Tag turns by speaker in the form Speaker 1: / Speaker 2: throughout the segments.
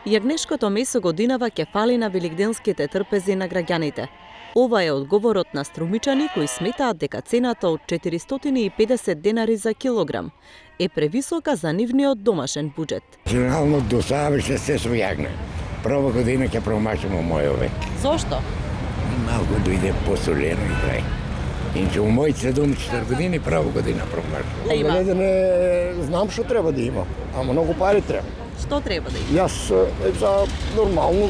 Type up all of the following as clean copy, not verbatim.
Speaker 1: Јагнешкото месо годинава ќе фали на великденските трпези на граѓаните. Ова е одговорот на струмичани кои сметаат дека цената од 450 денари за килограм е превисока за нивниот домашен буџет.
Speaker 2: Финално до сега беше се со јагне. Прва година ќе промашимо мојот век.
Speaker 1: Зошто?
Speaker 2: Малку дојде посолено и крај. Инче у моите 74 години прва година промашимо.
Speaker 1: Има.
Speaker 3: Не знам што треба да има, ама многу пари треба.
Speaker 1: Што треба да има?
Speaker 3: Јас за нормално,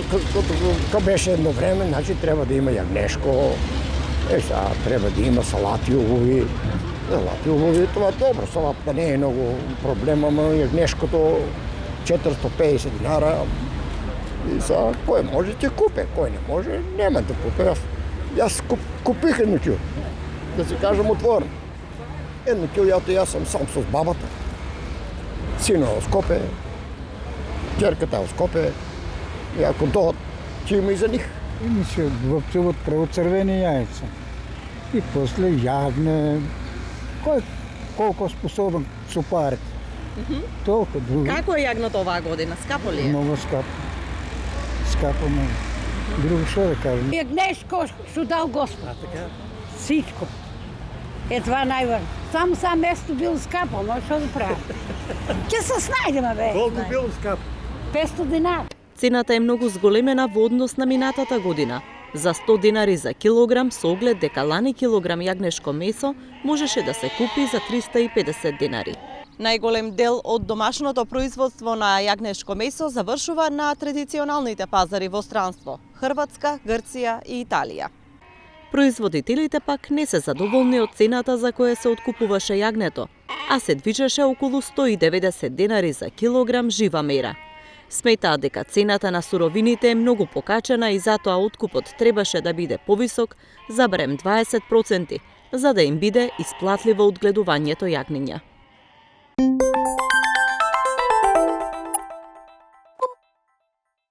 Speaker 3: како беше едно време, значи треба да има јагнешко, сега треба да има салати убави. Салати убави, това е добро, салата не е многу проблем, ама јагнешкото 450 динара. И сега, кој може ќе купе, кој не може, нема да купе. Јас купих едно кил, да си кажам отворно. Едно кил, јас сам со бабата. Сино во Скопе, ќерката во Скопе, и ако дојдат, ќе има и за нив.
Speaker 4: Ими се вопцуват прво црвени јајца. И после јагне, кој колко способен со парите. Толку друго.
Speaker 1: Како е јагното оваа година? Скапо ли е?
Speaker 4: Много скапо. Скапо много. Друго што да кажем?
Speaker 5: Јагнешко што дал Господ. Ситко. Е това најважно. Само место бил скапо, но што да прави? Ќе се снајдеме, бе.
Speaker 3: Колку бил скапо?
Speaker 5: 500 динара.
Speaker 1: Цената е многу зголемена во однос на минатата година. За 100 денари за килограм со оглед дека лани килограм јагнешко месо можеше да се купи за 350 денари. Најголем дел од домашното производство на јагнешко месо завршува на традиционалните пазари во странство – Хрватска, Грција и Италија. Производителите пак не се задоволни од цената за која се откупуваше јагнето, а се движеше околу 190 денари за килограм жива мера. Сметаат дека цената на суровините е многу покачена и затоа откупот требаше да биде повисок за барем 20%, за да им биде исплатливо одгледувањето јагниња.